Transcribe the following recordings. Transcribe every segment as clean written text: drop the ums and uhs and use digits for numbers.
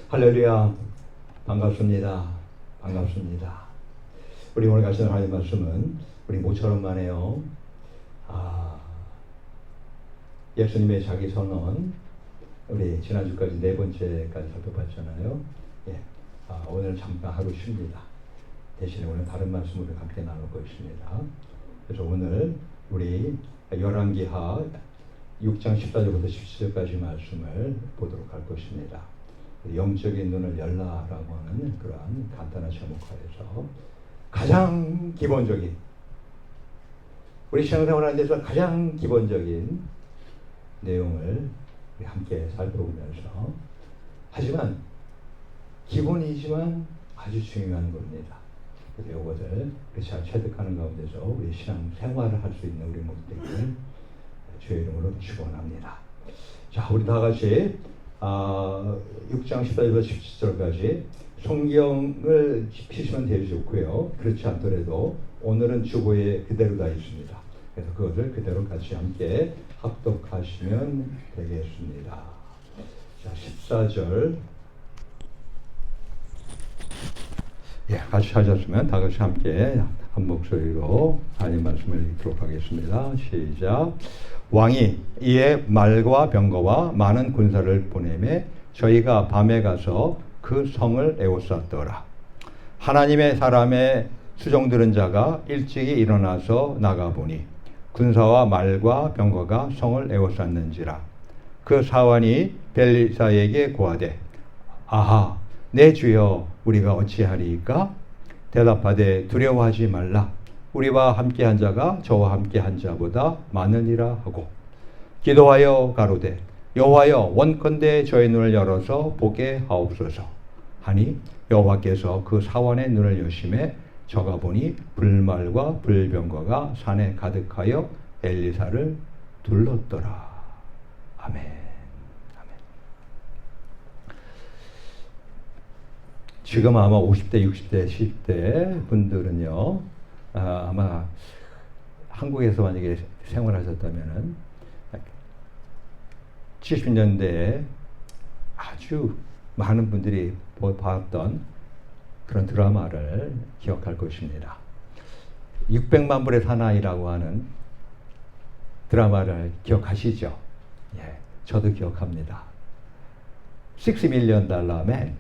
할렐루야. 반갑습니다. 반갑습니다. 우리 오늘 가르치는 하나님 말씀은 우리 모처럼만 해요. 예수님의 자기 선언, 우리 지난주까지 네 번째까지 살펴봤잖아요. 오늘 잠깐 하루 쉽니다. 대신에 오늘 다른 말씀을 함께 나누고 있습니다. 그래서 오늘 우리 열왕기하 6장 14절부터 17절까지 말씀을 보도록 할 것입니다. 영적인 눈을 열라라고 하는 그러한 간단한 제목하에서 가장 기본적인, 우리 신앙생활하는 데서 가장 기본적인 내용을 우리 함께 살펴보면서, 하지만 기본이지만 아주 중요한 겁니다. 그래서 이것을 잘 체득하는 가운데서 우리 신앙생활을 할 수 있는 우리 모두에게 주의 이름으로 축원합니다. 자, 우리 다 같이 6장 14절부터 17절까지 성경을 펴시면 되지 좋고요. 그렇지 않더라도 오늘은 주보에 그대로 다 있습니다. 그래서 그것을 그대로 같이 함께 합독하시면 되겠습니다. 자, 14절. 같이 하셨으면 다 같이 함께 한 목소리로 하나님 말씀을 읽도록 하겠습니다. 시작. 왕이 이에 말과 병거와 많은 군사를 보내매 저희가 밤에 가서 그 성을 에워쌌더라. 하나님의 사람의 수종 들은 자가 일찍이 일어나서 나가보니 군사와 말과 병거가 성을 에워쌌는지라. 그 사환이 벨리사에게 고하되 아하 내 주여 우리가 어찌하리이까? 대답하되 두려워하지 말라. 우리와 함께한 자가 저와 함께한 자보다 많으니라 하고 기도하여 가로되 여호와여 원컨대 저의 눈을 열어서 보게 하옵소서 하니 여호와께서 그 사환의 눈을 여심해 저가 보니 불말과 불병거가 산에 가득하여 엘리사를 둘렀더라. 아멘. 아멘. 지금 아마 50대, 60대, 10대 분들은요, 아마 한국에서 만약에 생활하셨다면은 70년대에 아주 많은 분들이 봤던 그런 드라마를 기억할 것입니다. 600만 불의 사나이라고 하는 드라마를 기억하시죠? 예, 저도 기억합니다. $6 million Man.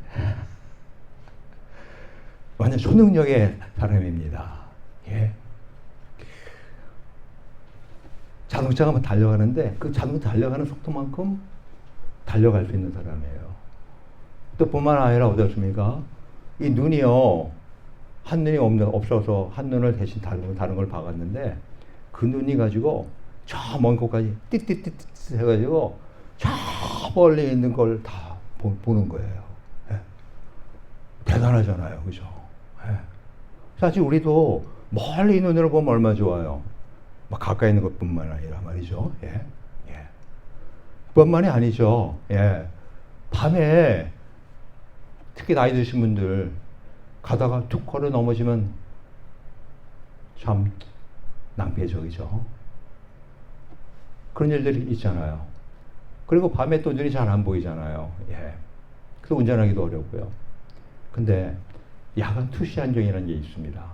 완전 초능력의 사람입니다. 예. 자동차가 막 달려가는데 그 자동차 달려가는 속도만큼 달려갈 수 있는 사람이에요. 또 뿐만 아니라 어떻습니까? 이 눈이요, 한눈이 없어서 한눈을 대신 다른 걸 박았는데 그 눈이 가지고 저 먼 곳까지 띠띠띠띠 해가지고 저 멀리 있는 걸 다 보는 거예요. 예. 대단하잖아요, 그죠? 예. 사실 우리도 멀리 눈으로 보면 얼마나 좋아요. 막 가까이 있는 것뿐만 아니라 말이죠. 예. 예. 뿐만이 아니죠. 예. 밤에 특히 나이 드신 분들 가다가 툭 걸어 넘어지면 참 낭패적이죠. 그런 일들이 있잖아요. 그리고 밤에 또 눈이 잘 안 보이잖아요. 예. 그래서 운전하기도 어렵고요. 근데 야간 투시 안경이라는 게 있습니다.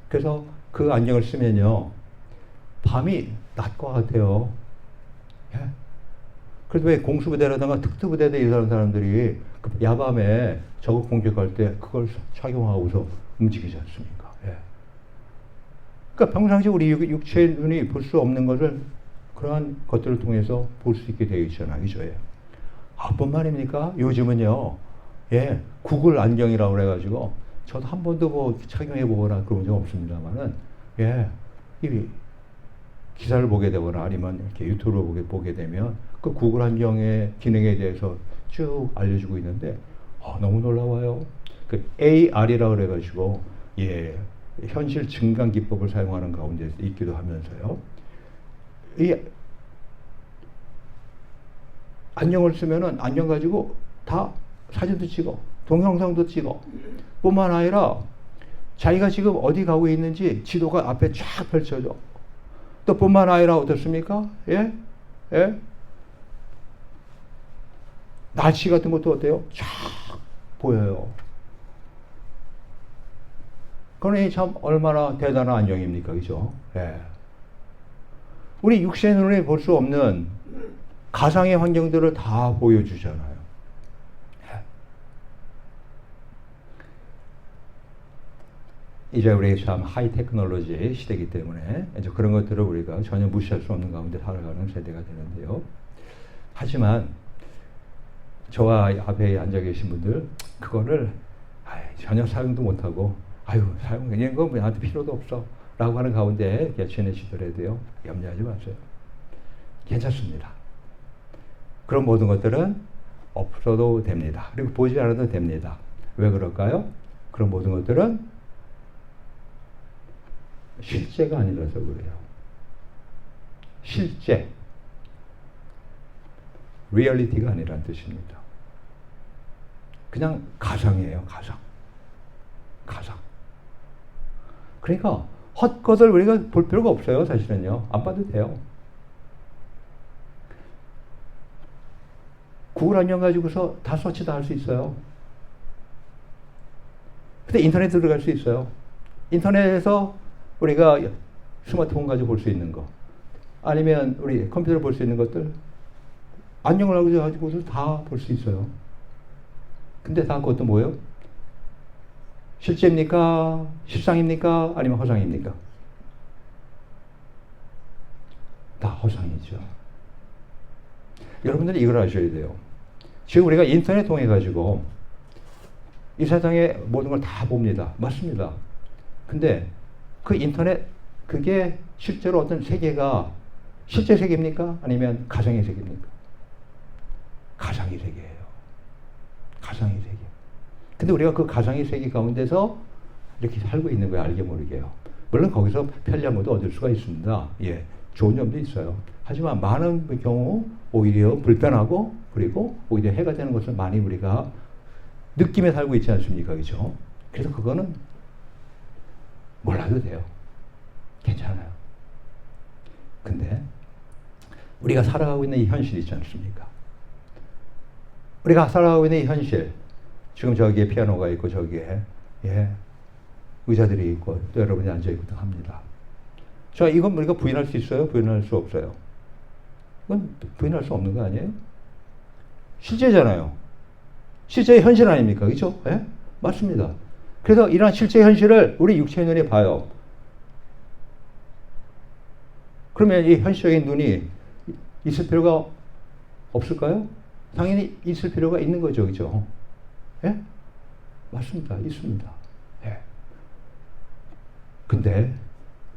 그래서 그 안경을 쓰면요, 밤이 낮과 같아요. 예? 그래도 왜 공수부대라든가 특수부대에 일하는 사람들이 그 야밤에 적을 공격할 때 그걸 착용하고서 움직이지 않습니까? 예. 그러니까 평상시 우리 육체의 눈이 볼 수 없는 것을 그러한 것들을 통해서 볼 수 있게 되어 있잖아요. 그죠? 예. 뿐만입니까? 요즘은요, 예, 구글 안경이라고 그래가지고 저도 한 번도 뭐 착용해보거나 그런 적 없습니다만은, 예, 이 기사를 보게 되거나 아니면 이렇게 유튜브를 보게 되면 그 구글 안경의 기능에 대해서 쭉 알려주고 있는데, 너무 놀라워요. 그 AR이라고 그래가지고, 예, 현실 증강 기법을 사용하는 가운데 있기도 하면서요. 이 안경을 쓰면은 안경 가지고 다 사진도 찍어, 동영상도 찍어. 뿐만 아니라 자기가 지금 어디 가고 있는지 지도가 앞에 쫙 펼쳐져. 또 뿐만 아니라 어떻습니까? 예? 예? 날씨 같은 것도 어때요? 쫙 보여요. 그러니 참 얼마나 대단한 안정입니까? 그죠? 예. 우리 육신의 눈에 볼 수 없는 가상의 환경들을 다 보여주잖아요. 이제 우리 참 하이 테크놀로지 시대이기 때문에 이제 그런 것들을 우리가 전혀 무시할 수 없는 가운데 살아가는 세대가 되는데요. 하지만 저와 앞에 앉아 계신 분들 그거를 전혀 사용도 못하고 사용 그냥 거 나한테 필요도 없어 라고 하는 가운데 지내시더라도요. 염려하지 마세요. 괜찮습니다. 그런 모든 것들은 없어도 됩니다. 그리고 보지 않아도 됩니다. 왜 그럴까요? 그런 모든 것들은 실제가 아니라서 그래요. 실제. 리얼리티가 아니라는 뜻입니다. 그냥 가상이에요. 가상. 그러니까 헛것을 우리가 볼 필요가 없어요. 사실은요. 안 봐도 돼요. 구글 안녕 가지고서 다 서치 다 할 수 있어요. 근데 인터넷 들어갈 수 있어요. 인터넷에서 우리가 스마트폰 가지고 볼 수 있는 거 아니면 우리 컴퓨터로 볼 수 있는 것들 안녕을 가지고서 다 볼 수 있어요. 근데 다 그것도 뭐예요? 실제입니까? 실상입니까? 아니면 허상입니까? 다 허상이죠. 여러분들이 이걸 아셔야 돼요. 지금 우리가 인터넷 통해 가지고 이 세상의 모든 걸 다 봅니다. 맞습니다. 근데 그 인터넷 그게 실제로 어떤 세계가 실제 세계입니까? 아니면 가상의 세계입니까? 가상의 세계예요. 가상의 세계. 근데 우리가 그 가상의 세계 가운데서 이렇게 살고 있는 거예요. 알게 모르게요. 물론 거기서 편리한 것도 얻을 수가 있습니다. 예, 좋은 점도 있어요. 하지만 많은 경우 오히려 불편하고 그리고 오히려 해가 되는 것을 많이 우리가 느끼며 살고 있지 않습니까? 그렇죠? 그래서 그거는 몰라도 돼요. 괜찮아요. 근데 우리가 살아가고 있는 이 현실 있지 않습니까? 우리가 살아가고 있는 이 현실, 지금 저기에 피아노가 있고 저기에 의자들이 있고 또 여러분이 앉아있고 합니다. 자, 이건 우리가 부인할 수 있어요? 부인할 수 없어요? 이건 부인할 수 없는 거 아니에요? 실제잖아요. 실제의 현실 아닙니까? 그렇죠? 예? 맞습니다. 그래서 이러한 실제 현실을 우리 육체의 눈이 봐요. 그러면 이 현실적인 눈이 있을 필요가 없을까요? 당연히 있을 필요가 있는 거죠. 그죠? 예? 맞습니다. 있습니다. 예. 근데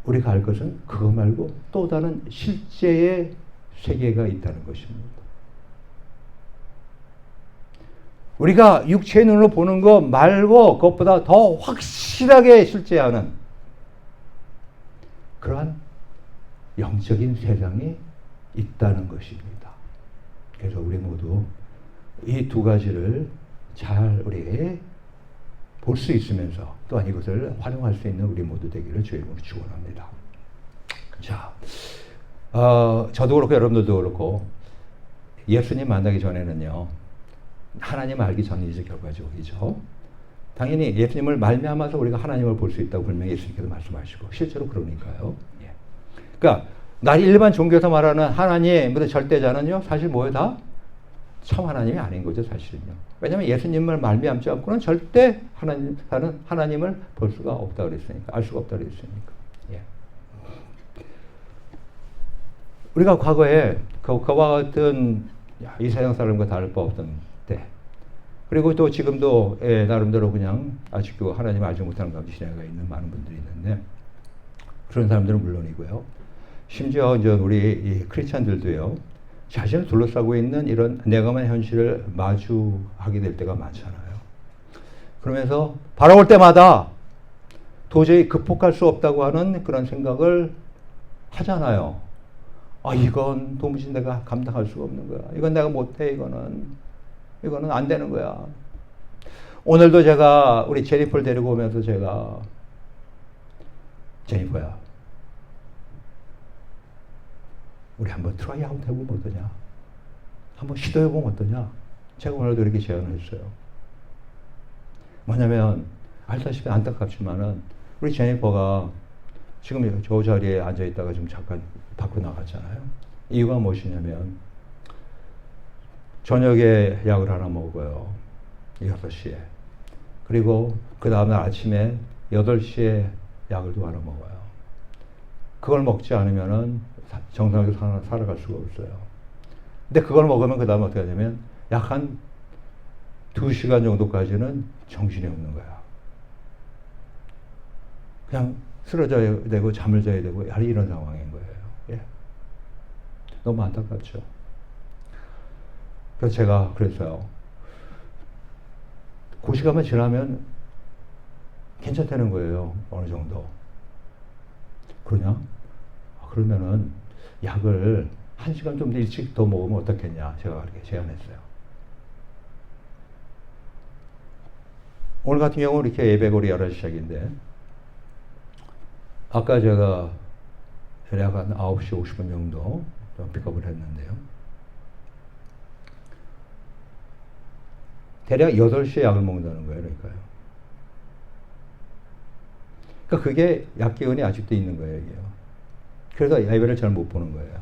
우리가 알 것은 그거 말고 또 다른 실제의 세계가 있다는 것입니다. 우리가 육체의 눈으로 보는 것 말고 그것보다 더 확실하게 실제하는 그러한 영적인 세상이 있다는 것입니다. 그래서 우리 모두 이 두 가지를 잘 우리 볼 수 있으면서 또한 이것을 활용할 수 있는 우리 모두 되기를 주의 이름으로 축원합니다. 자, 저도 그렇고 여러분들도 그렇고 예수님 만나기 전에는요. 하나님 알기 전이죠. 결과적이죠. 당연히 예수님을 말미암아서 우리가 하나님을 볼 수 있다고 분명히 예수님께서 말씀하시고 실제로 그러니까요. 예. 그러니까 날 일반 종교에서 말하는 하나님의 절대자는요. 사실 뭐예요? 다 참 하나님이 아닌 거죠. 사실은요. 왜냐하면 예수님을 말미암지 않고는 절대 하나님을 볼 수가 없다 그랬으니까. 알 수가 없다 그랬으니까. 예. 우리가 과거에 그와 같은 이 세상 사람과 다를 바 없던 때 그리고 또 지금도 나름대로 그냥 아직도 하나님 알지 못하는 가운데 지내가 있는 많은 분들이 있는데 그런 사람들은 물론이고요. 심지어 이제 우리 이 크리스찬들도요. 자신을 둘러싸고 있는 이런 내가만 현실을 마주하게 될 때가 많잖아요. 그러면서 바라볼 때마다 도저히 극복할 수 없다고 하는 그런 생각을 하잖아요. 이건 도무지 내가 감당할 수가 없는 거야. 이건 내가 못해. 이거는 안 되는 거야. 오늘도 제가 우리 제니퍼를 데리고 오면서 제가 제니퍼야. 우리 한번 트라이 아웃 해보면 어떠냐? 한번 시도해보면 어떠냐? 제가 오늘도 이렇게 제안을 했어요. 뭐냐면 알다시피 안타깝지만은 우리 제니퍼가 지금 저 자리에 앉아 있다가 좀 잠깐 밖으로 나갔잖아요. 이유가 무엇이냐면 저녁에 약을 하나 먹어요. 6시에. 그리고 그 다음날 아침에 8시에 약을 또 하나 먹어요. 그걸 먹지 않으면은 정상적으로 살아갈 수가 없어요. 근데 그걸 먹으면 그 다음에 어떻게 하냐면 약 한 2시간 정도까지는 정신이 없는 거야. 그냥 쓰러져야 되고 잠을 자야 되고 이런 상황인 거예요. 예. 너무 안타깝죠. 그래서 제가 그랬어요. 그 시간만 지나면 괜찮다는 거예요. 어느 정도. 그러냐? 그러면은 약을 1시간 좀 더 일찍 더 먹으면 어떻겠냐. 제가 그렇게 제안했어요. 오늘 같은 경우는 이렇게 예배거리 11시 시작인데 아까 제가 대략 한 9시 50분 정도 픽업을 했는데요. 대략 8시에 약을 먹는다는 거예요. 그러니까요. 그러니까 그게 약 기운이 아직도 있는 거예요. 이게요. 그래서 예배를 잘 못 보는 거예요.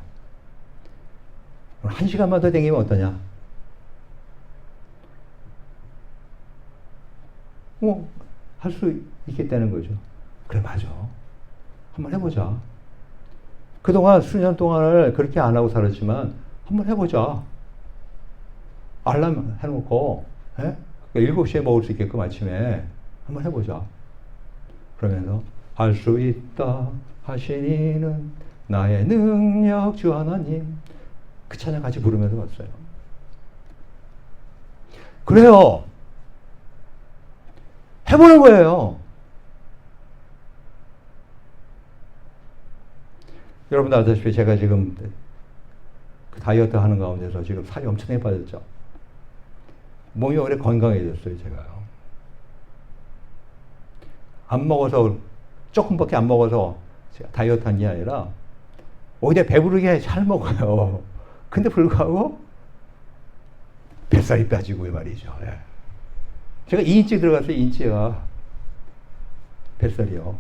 1시간만 더 댕기면 어떠냐? 할 수 있겠다는 거죠. 그래, 맞아. 한번 해보자. 그동안 수년 동안을 그렇게 안 하고 살았지만 한번 해보자. 알람 해놓고 7시에 먹을 수 있게끔 아침에 한번 해보자. 그러면서 할 수 있다 하시니는 나의 능력 주 하나님, 그 찬양 같이 부르면서 왔어요. 그래요. 해보는 거예요. 여러분들 아시다시피 제가 지금 그 다이어트 하는 가운데서 지금 살이 엄청나게 빠졌죠. 몸이 오히려 건강해졌어요, 제가요. 안 먹어서, 조금밖에 안 먹어서 다이어트 한 게 아니라 오히려 배부르게 잘 먹어요. 근데 불구하고 뱃살이 빠지고 말이죠. 예. 제가 2인치 들어갔어요, 2인치가. 뱃살이요.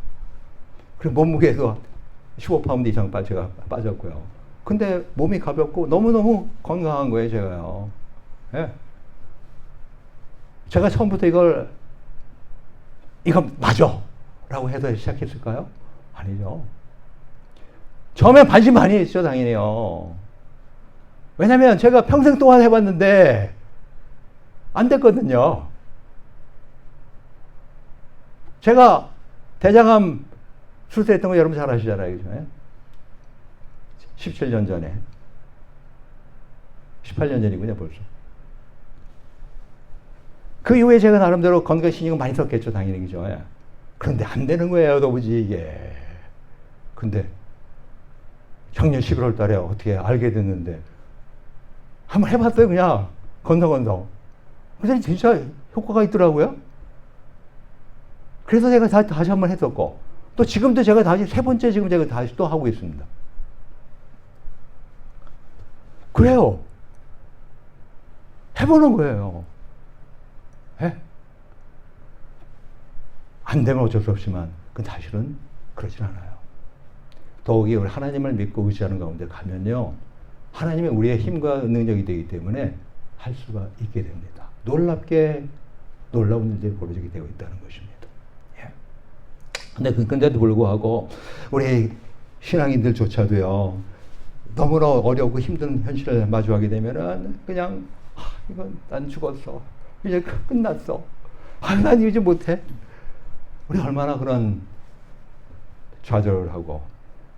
그리고 몸무게도 15파운드 이상 제가 빠졌고요. 근데 몸이 가볍고 너무너무 건강한 거예요, 제가요. 예. 제가 처음부터 이거 맞아! 라고 해서 시작했을까요? 아니죠. 처음엔 반신반의했죠, 당연히요. 왜냐면 제가 평생 동안 해봤는데 안 됐거든요. 제가 대장암 수술했던 거 여러분 잘 아시잖아요. 그죠? 17년 전에. 18년 전이군요, 벌써. 그 이후에 제가 나름대로 건강신경을 많이 썼겠죠, 당연히. 그죠? 그런데 안 되는 거예요, 도무지 이게. 근데 작년 11월 달에 어떻게 알게 됐는데 한번 해봤어요, 그냥. 건성건성. 근데 진짜 효과가 있더라고요. 그래서 제가 다시 한번 했었고, 또 지금도 제가 다시 3번째 지금 제가 다시 또 하고 있습니다. 그래요. 해보는 거예요. 예? 안 되면 어쩔 수 없지만, 그 사실은 그러진 않아요. 더욱이 우리 하나님을 믿고 의지하는 가운데 가면요, 하나님이 우리의 힘과 능력이 되기 때문에 할 수가 있게 됩니다. 놀랍게 놀라운 일들이 벌어지게 되어 있다는 것입니다. 예. 근데도 불구하고 우리 신앙인들조차도요, 너무나 어렵고 힘든 현실을 마주하게 되면은 그냥 이건 난 죽었어. 이제 끝났어. 난 이제 못해. 우리 얼마나 그런 좌절을 하고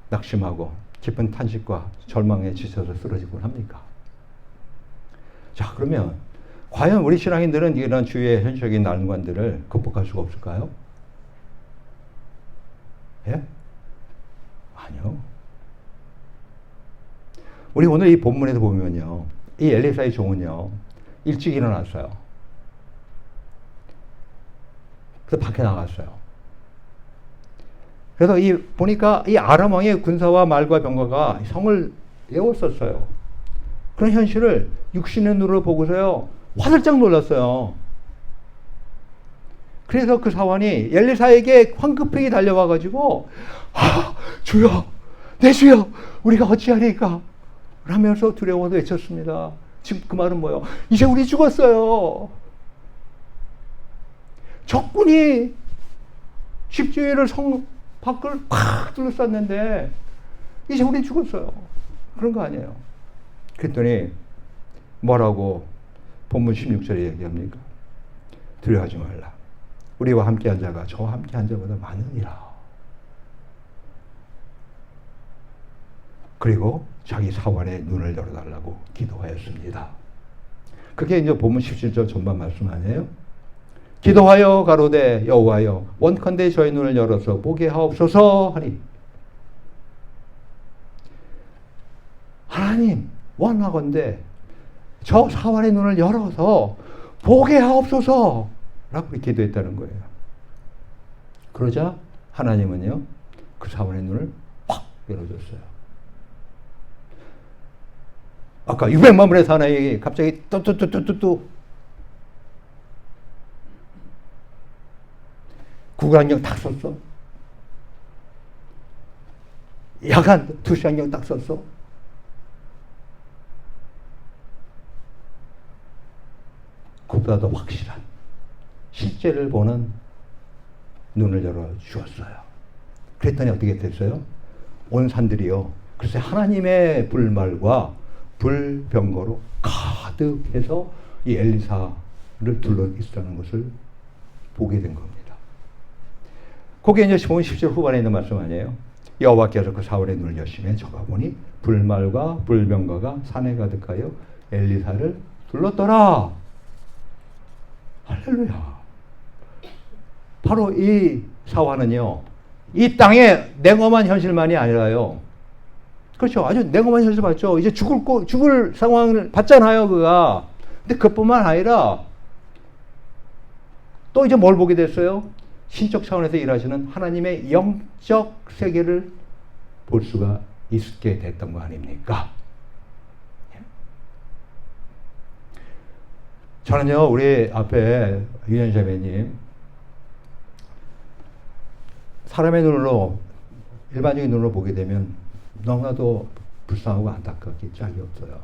낙심하고 깊은 탄식과 절망에 지쳐서 쓰러지곤 합니까? 자, 그러면 과연 우리 신앙인들은 이런 주위의 현실적인 난관들을 극복할 수가 없을까요? 예? 아니요. 우리 오늘 이 본문에서 보면요, 이 엘리사의 종은요, 일찍 일어났어요. 그래서 밖에 나갔어요. 그래서 보니까 이 아람 왕의 군사와 말과 병거가 성을 에웠었어요. 그런 현실을 육신의 눈으로 보고서요, 화들짝 놀랐어요. 그래서 그 사환이 엘리사에게 황급히 달려와가지고 주여, 내 주여, 우리가 어찌하리까 하면서 두려워서 외쳤습니다. 지금 그 말은 뭐예요? 이제 우리 죽었어요. 적군이 집주인을 성 밖을 팍 둘러쌌는데 이제 우리 죽었어요. 그런 거 아니에요. 그랬더니 뭐라고 본문 16절에 얘기합니까? 두려워하지 말라. 우리와 함께한 자가 저와 함께한 자보다 많으니라. 그리고 자기 사환의 눈을 열어달라고 기도하였습니다. 그게 이제 본문 17절 전반 말씀 아니에요? 기도하여 가로되 여호와여 원컨대 저의 눈을 열어서 보게 하옵소서 하니, 하나님 원하건대 저 사환의 눈을 열어서 보게 하옵소서 라고 기도했다는 거예요. 그러자 하나님은요 그 사환의 눈을 확 열어줬어요. 아까 600만 분의 사나이 갑자기 뚜뚜뚜뚜뚜 구강경 딱 썼어. 야간 투시안경 딱 썼어. 그보다 더 확실한 실제를 보는 눈을 열어 주었어요. 그랬더니 어떻게 됐어요? 온 산들이요, 글쎄 하나님의 불말과 불병거로 가득해서 이 엘리사를 둘러 있었다는 것을 보게 된 겁니다. 그게 이제 10절 후반에 있는 말씀 아니에요? 여호와께서 그 사울의 눈을 여심해 저가 보니 불말과 불병거가 산에 가득하여 엘리사를 둘렀더라. 할렐루야. 바로 이 사화는요, 이 땅의 냉엄한 현실만이 아니라요. 그렇죠. 아주 냉엄한 현실 맞죠. 이제 죽을 상황을 봤잖아요, 그가. 근데 그뿐만 아니라 또 이제 뭘 보게 됐어요? 신적 차원에서 일하시는 하나님의 영적 세계를 볼 수가 있게 됐던 거 아닙니까? 저는요, 우리 앞에 유현 자매님, 사람의 눈으로, 일반적인 눈으로 보게 되면 너무나도 불쌍하고 안타깝게 짝이 없어요.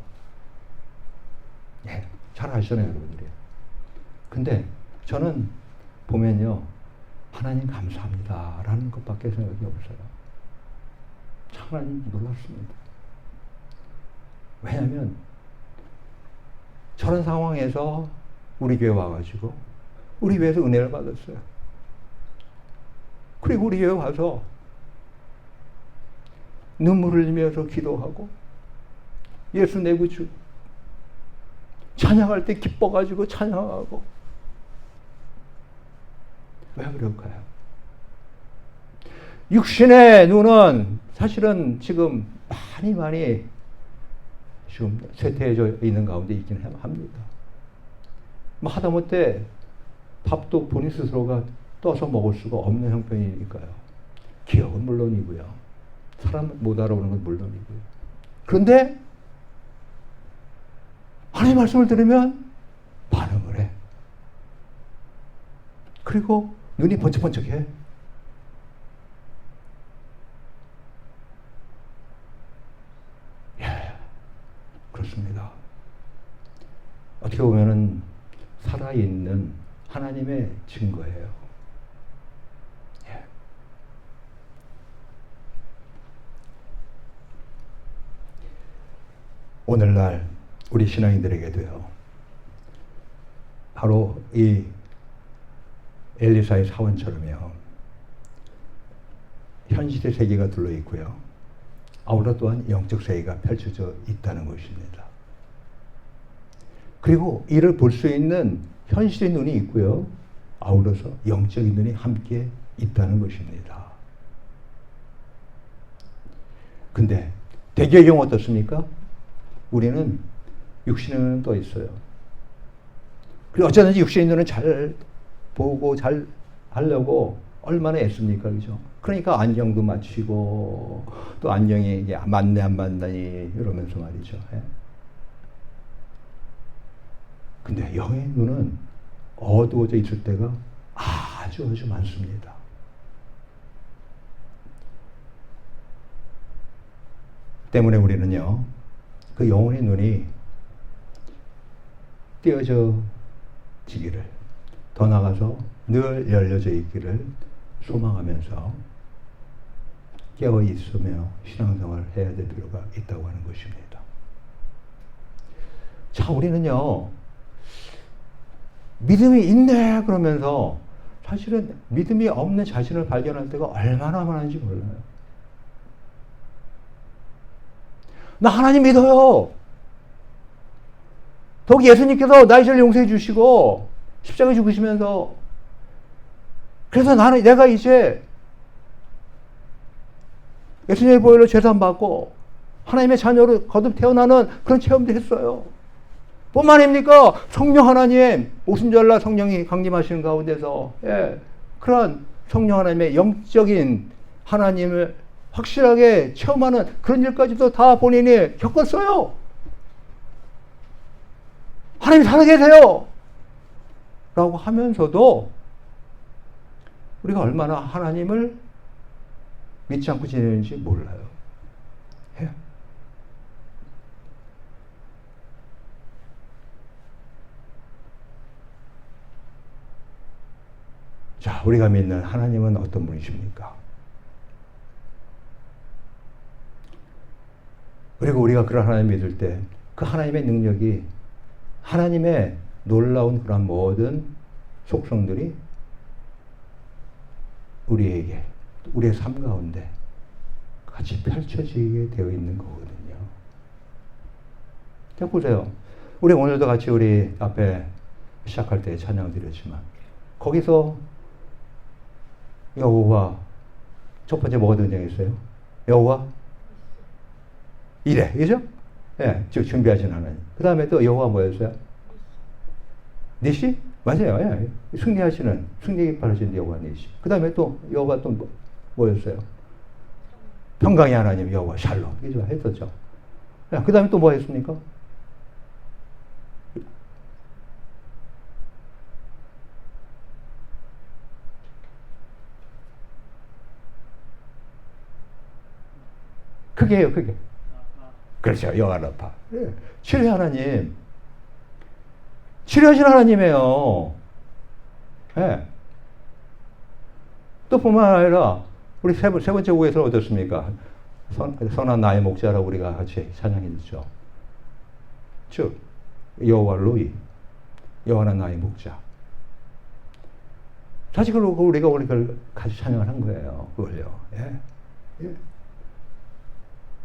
예, 잘 아시잖아요, 여러분들이. 근데 저는 보면요, 하나님 감사합니다 라는 것밖에 생각이 없어요. 참 하나님 놀랍습니다. 왜냐하면 저런 상황에서 우리 교회 와가지고 우리 교회에서 은혜를 받았어요. 그리고 우리 교회 와서 눈물을 흘리면서 기도하고 예수 내 구주 찬양할 때 기뻐가지고 찬양하고. 왜 그럴까요? 육신의 눈은 사실은 지금 많이 지금 쇠퇴해져 있는 가운데 있긴 합니다. 뭐 하다못해 밥도 본인 스스로가 떠서 먹을 수가 없는 형편이니까요. 기억은 물론이고요. 사람 못 알아보는 건 물론이고요. 그런데 하나님 말씀을 들으면 반응을 해. 그리고 눈이 번쩍번쩍해. 예, 그렇습니다. 어떻게 보면은 살아있는 하나님의 증거예요. 예. 오늘날 우리 신앙인들에게도요, 바로 이 엘리사의 사원처럼요, 현실의 세계가 둘러 있고요, 아울러 또한 영적 세계가 펼쳐져 있다는 것입니다. 그리고 이를 볼 수 있는 현실의 눈이 있고요, 아울러서 영적인 눈이 함께 있다는 것입니다. 근데 대개의 경우 어떻습니까? 우리는 육신의 눈은 떠 있어요. 그리고 어쩌든지 육신의 눈은 잘 보고 잘 하려고 얼마나 애씁니까? 그죠? 그러니까 안경도 맞추고 또 안경이 이게 맞네 안 맞다니 이러면서 말이죠. 예? 근데 영의 눈은 어두워져 있을 때가 아주 많습니다. 때문에 우리는요, 그 영혼의 눈이 띄어져지기를, 더 나아가서 늘 열려져 있기를 소망하면서 깨어 있으며 신앙생활을 해야 될 필요가 있다고 하는 것입니다. 자, 우리는요, 믿음이 있네 그러면서 사실은 믿음이 없는 자신을 발견할 때가 얼마나 많은지 몰라요. 나 하나님 믿어요. 더욱 예수님께서 나의 죄를 용서해 주시고 십자가에 죽으시면서, 그래서 내가 이제 예수님의 보혈로 죄산 받고 하나님의 자녀로 거듭 태어나는 그런 체험도 했어요. 뿐만 아닙니까? 성령 하나님, 오순절날 성령이 강림하시는 가운데서, 그러한 성령 하나님의 영적인 하나님을 확실하게 체험하는 그런 일까지도 다 본인이 겪었어요. 하나님 살아계세요! 라고 하면서도 우리가 얼마나 하나님을 믿지 않고 지내는지 몰라요. 자, 우리가 믿는 하나님은 어떤 분이십니까? 그리고 우리가 그런 하나님 믿을 때 그 하나님의 능력이, 하나님의 놀라운 그런 모든 속성들이 우리에게, 우리의 삶 가운데 같이 펼쳐지게 되어 있는 거거든요. 자, 보세요. 우리 오늘도 같이 우리 앞에 시작할 때 찬양 드렸지만, 거기서 여호와, 첫 번째 뭐가 등장했어요? 여호와 이래, 그죠? 예, 즉 준비하신 하나님. 그 다음에 또 여호와 뭐였어요? 니시? 맞아요. 예. 승리하시는, 승리 깃발하신 여호와 니시. 그 다음에 또 여호와 또 뭐였어요? 평강의 하나님 여호와 샬롬. 그죠? 했었죠. 예, 그 다음에 또 뭐 했습니까? 그게요, 그게. 그렇죠. 여호와 라파. 예. 치료의 하나님. 치료하신 하나님이에요. 예. 또 뿐만 아니라, 우리 세 번째 구에서는 어떻습니까? 선한 나의 목자라고 우리가 같이 찬양해 주죠. 즉, 여호와 로이. 여호와는 나의 목자. 사실 그리고 우리가 같이 찬양을 한 거예요. 그걸요. 예. 예.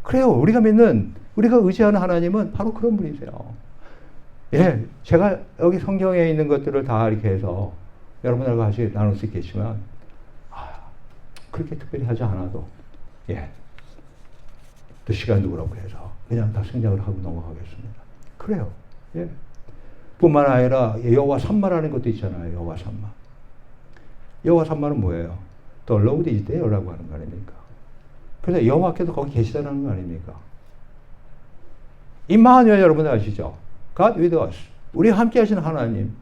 그래요. 우리가 믿는, 우리가 의지하는 하나님은 바로 그런 분이세요. 예, 제가 여기 성경에 있는 것들을 다 이렇게 해서 여러분들과 같이 나눌 수 있겠지만, 그렇게 특별히 하지 않아도, 예, 또 시간도 그렇고 해서 그냥 다 생략을 하고 넘어가겠습니다. 그래요. 예. 뿐만 아니라 여호와 삼마라는 것도 있잖아요. 여호와 삼마. 여호와 삼마는 뭐예요? The Lord is there라고 하는 거 아닙니까? 그래서 여호와께서 거기 계시다는 거 아닙니까? 임마누엘 여러분들 아시죠? God with us. 우리와 함께 하시는 하나님.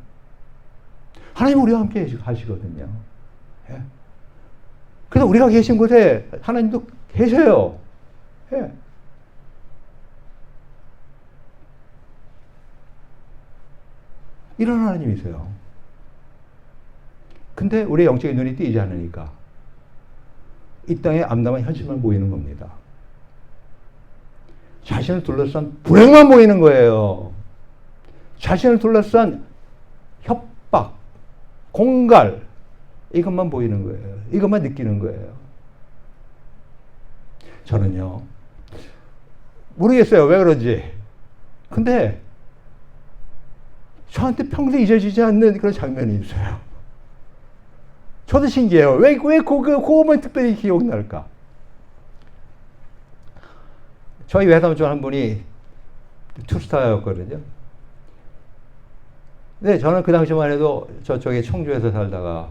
하나님 우리와 함께 하시거든요. 예. 그래서 우리가 계신 곳에 하나님도 계셔요. 예. 이런 하나님이세요. 근데 우리의 영적인 눈이 띄지 않으니까 이 땅에 암담한 현실만 보이는 겁니다. 자신을 둘러싼 불행만 보이는 거예요. 자신을 둘러싼 협박, 공갈, 이것만 보이는 거예요. 이것만 느끼는 거예요. 저는요, 모르겠어요. 왜 그런지. 근데 저한테 평생 잊어지지 않는 그런 장면이 있어요. 저도 신기해요. 왜 그거만 특별히 기억날까? 저희 외삼촌 중 한 분이 투스타였거든요. 근데 저는 그 당시만 해도 저쪽에 청주에서 살다가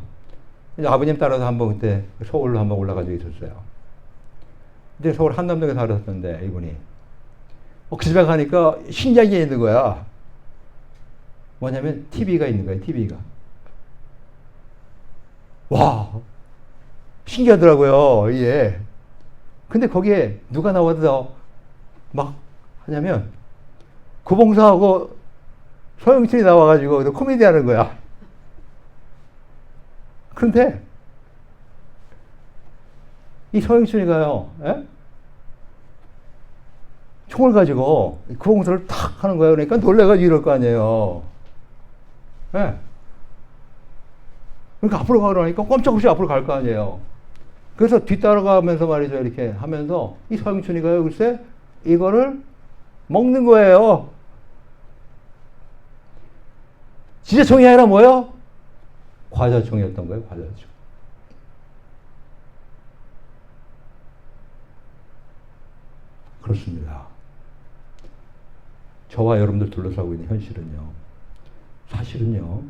아버님 따라서 한번 그때 서울로 한번 올라간 적이 있었어요. 근데 서울 한남동에 살았었는데 이분이 그 집에 가니까 신기한 게 있는 거야. 뭐냐면 TV가 있는 거예요. TV가. 와, 신기하더라고요. 예. 근데 거기에 누가 나와서 막 하냐면 구봉사하고 서영춘이 나와가지고 코미디 하는 거야. 그런데 이 서영춘이가요, 예? 총을 가지고 구봉사를 탁 하는 거예요. 그러니까 놀래가지고 이럴 거 아니에요. 예? 그러니까 앞으로 가라니까 꼼짝없이 앞으로 갈 거 아니에요. 그래서 뒤따라가면서 말이죠. 이렇게 하면서 이 서영춘이가요, 글쎄 이거를 먹는 거예요. 진짜 총이 아니라 뭐예요? 과자총이었던 거예요. 과자총. 그렇습니다. 저와 여러분들 둘러싸고 있는 현실은요, 사실은요,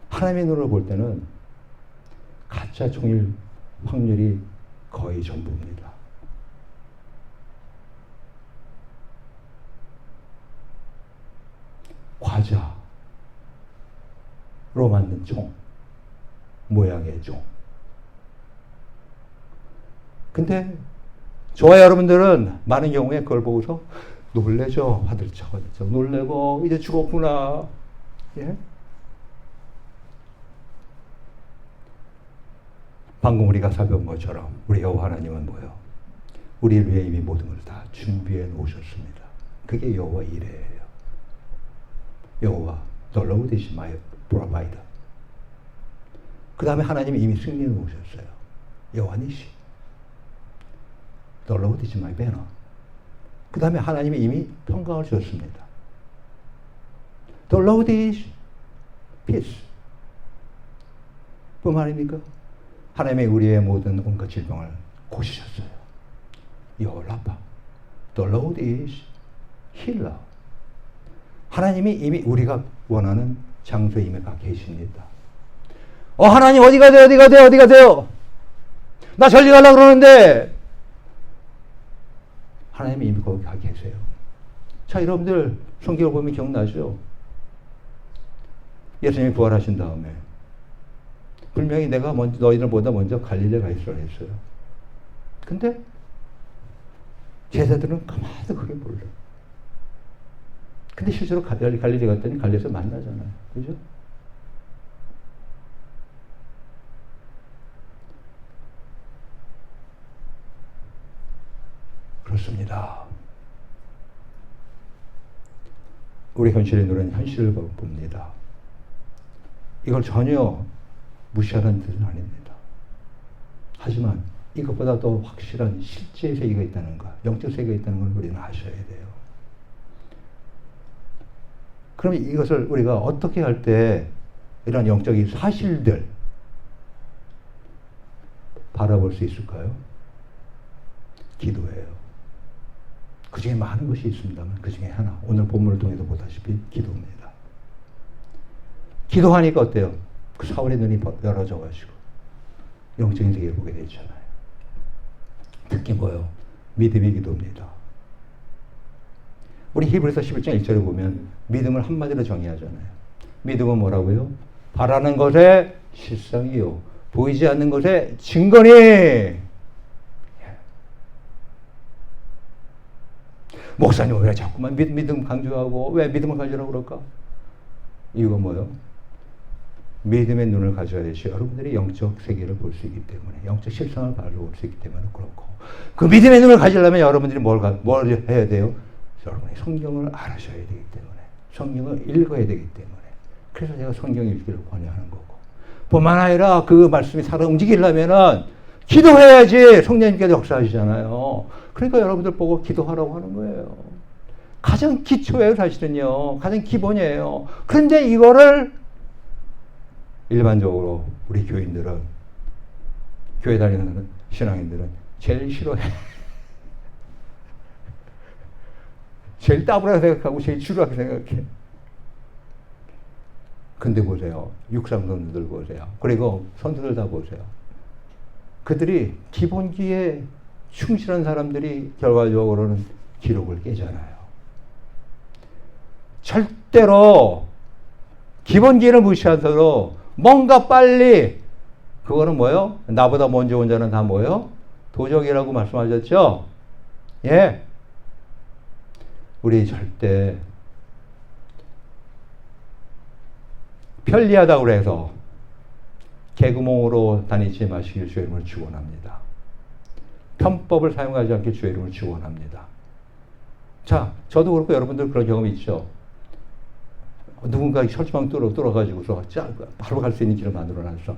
하나님의 눈으로 볼 때는 가짜 총일 확률이 거의 전부입니다. 과자로 만든 총, 모양의 총. 근데 저와 여러분들은 많은 경우에 그걸 보고서 놀래죠. 화들짝 놀래고 이제 죽었구나. 예? 방금 우리가 살펴본 것처럼 우리 여호와 하나님은 뭐예요? 우리를 위해 이미 모든 걸 다 준비해 놓으셨습니다. 그게 여호와 이레예요. 여호와, the Lord is my provider. 그 다음에 하나님이 이미 승리해 놓으셨어요. 여호와 니시. The Lord is my banner. 그 다음에 하나님이 이미 평강을 주셨습니다. The Lord is peace. 뿐만 아닙니까? 하나님의 우리의 모든 온갖 질병을 고치셨어요. 여호와 라파. The Lord is healer. 하나님이 이미 우리가 원하는 장소에 이미 가 계십니다. 하나님 어디가 돼요? 어디가 돼요? 어디가 돼요? 나 저리 가려고 그러는데 하나님이 이미 거기 가 계세요. 자, 여러분들 성경을 보면 기억나죠? 예수님이 부활하신 다음에 분명히 내가 먼저 너희들보다 먼저 갈릴리에 가 있으라 했어요. 근데 제자들은 가만히 그게 몰라. 근데 실제로 갈릴리 갔더니 갈릴리에서 만나잖아요. 그죠? 그렇습니다. 우리 현실의 노래는 현실을 봅니다. 이걸 전혀 무시하는 뜻은 아닙니다. 하지만 이것보다 더 확실한 실제 세계가 있다는 것, 영적 세계가 있다는 걸 우리는 아셔야 돼요. 그럼 이것을 우리가 어떻게 할 때 이런 영적인 사실들 바라볼 수 있을까요? 기도예요. 그 중에 많은 것이 있습니다만 그 중에 하나, 오늘 본문을 통해서 보다시피 기도입니다. 기도하니까 어때요? 그 사울의 눈이 열어져가지고 영적인 세계를 보게 되잖아요. 특히 뭐요? 믿음의 기도입니다. 우리 히브리서 11장 1절에 보면 믿음을 한마디로 정의하잖아요. 믿음은 뭐라고요? 바라는 것의 실상이요, 보이지 않는 것의 증거니. 목사님 왜 자꾸만 믿음 강조하고 왜 믿음을 가지라고 그럴까? 이유가 뭐예요? 믿음의 눈을 가져야 되시 여러분들이 영적 세계를 볼 수 있기 때문에, 영적 실상을 바라볼 수 있기 때문에 그렇고, 그 믿음의 눈을 가지려면 여러분들이 뭘 해야 돼요? 여러분이 성경을 알아셔야 되기 때문에, 성경을 읽어야 되기 때문에, 그래서 제가 성경 읽기를 권유하는 거고, 뿐만 아니라 그 말씀이 살아 움직이려면은 기도해야지 성령님께서 역사하시잖아요. 그러니까 여러분들 보고 기도하라고 하는 거예요. 가장 기초예요, 사실은요. 가장 기본이에요. 그런데 이거를 일반적으로 우리 교인들은, 교회 다니는 신앙인들은 제일 싫어해. 제일 따분하게 생각하고 제일 지루하게 생각해. 근데 보세요. 육상 선수들 보세요. 그리고 선수들 다 보세요. 그들이 기본기에 충실한 사람들이 결과적으로는 기록을 깨잖아요. 절대로 기본기를 무시하더라도 뭔가 빨리 그거는 뭐요? 나보다 먼저 온 자는 다 뭐요? 도적이라고 말씀하셨죠? 예. 우리 절대 편리하다고 그래서 개구멍으로 다니지 마시길 주의 이름으로 축원합니다. 편법을 사용하지 않게 주의 이름으로 축원합니다. 자, 저도 그렇고 여러분들 그런 경험이 있죠. 누군가 철조망 뚫어가지고서 바로 갈 수 있는 길을 만들어놨어.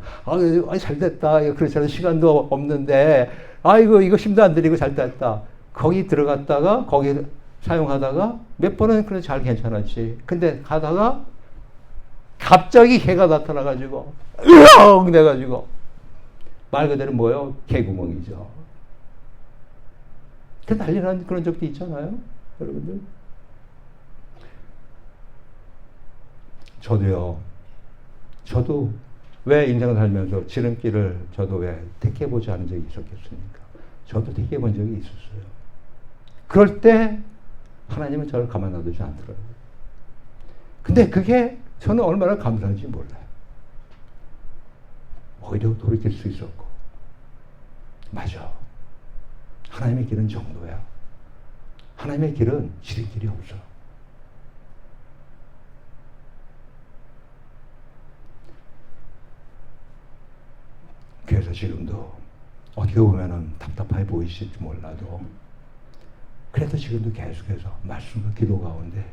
잘 됐다. 그렇잖아. 시간도 없는데, 아이고, 이거 힘도 안 들이고 잘 됐다. 거기 들어갔다가, 거기 사용하다가, 몇 번은 그래 잘 괜찮았지. 근데 가다가, 갑자기 해가 나타나가지고, 으엉! 내가지고, 말 그대로 뭐예요? 개구멍이죠. 그 난리 난 그런 적도 있잖아요. 여러분들. 저도 왜 인생을 살면서 지름길을 저도 왜 택해보지 않은 적이 있었겠습니까? 저도 택해본 적이 있었어요. 그럴 때 하나님은 저를 가만 놔두지 않더라고요. 근데 그게 저는 얼마나 감사한지 몰라요. 오히려 돌이킬 수 있었고. 맞아. 하나님의 길은 정도야. 하나님의 길은 지름길이 없어. 그래서 지금도 어떻게 보면은 답답해 보이실지 몰라도 그래도 지금도 계속해서 말씀과 기도 가운데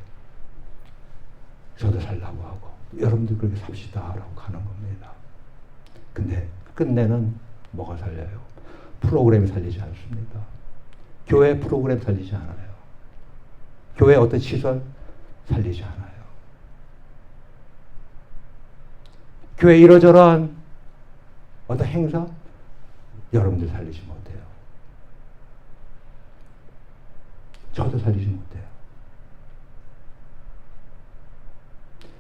저도 살라고 하고 여러분들 그렇게 삽시다 라고 가는 겁니다. 근데 끝내는 뭐가 살려요? 프로그램이 살리지 않습니다. 교회 프로그램 살리지 않아요. 교회 어떤 시설 살리지 않아요. 교회 이러저러한 어떤 행사 여러분들 살리지 못해요. 저도 살리지 못해요.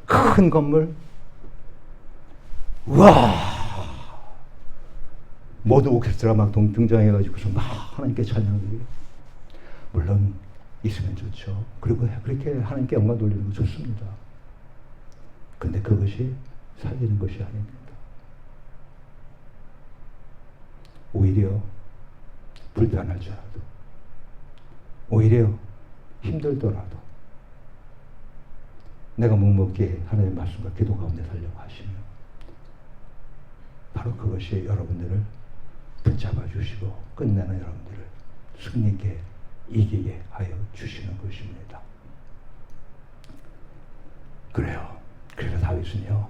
큰 건물, 와 모두 오케스트라 막 등장해가지고서 막 하나님께 찬양하고 물론 있으면 좋죠. 그리고 그렇게 하나님께 영광 돌리는 거 좋습니다. 근데 그것이 살리는 것이 아닙니다. 오히려 불편할지라도 오히려 힘들더라도 내가 묵묵히 하나님의 말씀과 기도 가운데 살려고 하시면 바로 그것이 여러분들을 붙잡아 주시고 끝내는 여러분들을 승리있게 이기게 하여 주시는 것입니다. 그래요. 그래서 다윗은요.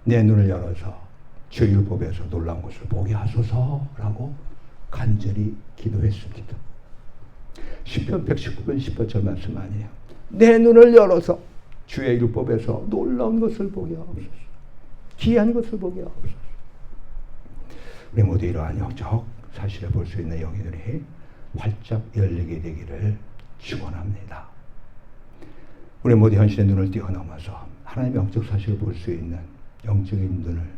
내 눈을 열어서 주의 율법에서 놀라운 것을 보게 하소서라고 간절히 기도했습니다. 시편 119편 18절 말씀 아니에요. 내 눈을 열어서 주의 율법에서 놀라운 것을 보게 하옵소서. 귀한 것을 보게 하옵소서. 우리 모두 이러한 영적 사실을 볼 수 있는 영이 눈이 활짝 열리게 되기를 축원합니다. 우리 모두 현실의 눈을 뛰어넘어서 하나님의 영적 사실을 볼 수 있는 영적인 눈을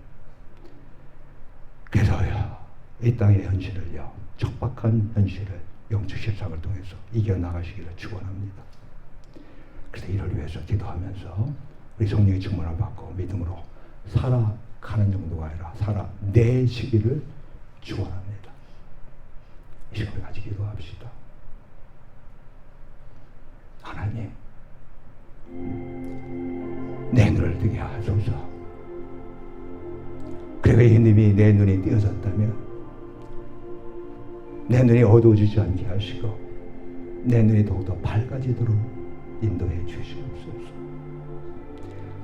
그래서요 이 땅의 현실을요 척박한 현실을 영적 실상을 통해서 이겨나가시기를 축원합니다. 그래서 이를 위해서 기도하면서 우리 성령의 충만을 받고 믿음으로 살아가는 정도가 아니라 살아내시기를 축원합니다. 이 시간에 같이 기도합시다. 하나님 내 눈을 뜨게 하소서. 그리고 예수님이 내 눈이 띄어졌다면 내 눈이 어두워지지 않게 하시고 내 눈이 더욱더 밝아지도록 인도해 주시옵소서.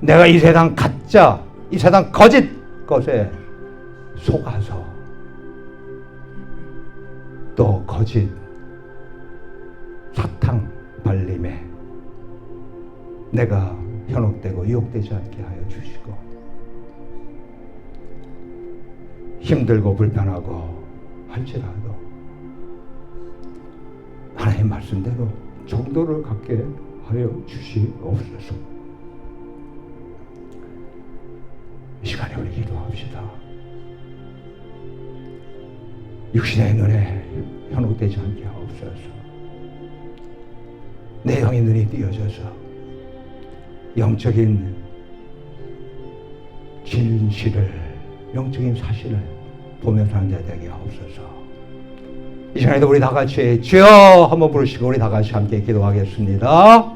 내가 이 세상 가짜, 이 세상 거짓 것에 속아서 또 거짓 사탕 발림에 내가 현혹되고 유혹되지 않게 하여 주시고 힘들고 불편하고 할지라도 하나님 말씀대로 정도를 갖게 하여 주시옵소서. 이 시간에 우리 기도합시다. 육신의 눈에 현혹되지 않게 하옵소서. 내 영의 눈이 띄어져서 영적인 진실을 영적인 사실을 보며 사는 자 되게 하옵소서. 이 시간에도 우리 다 같이 주여 한번 부르시고 우리 다 같이 함께 기도하겠습니다.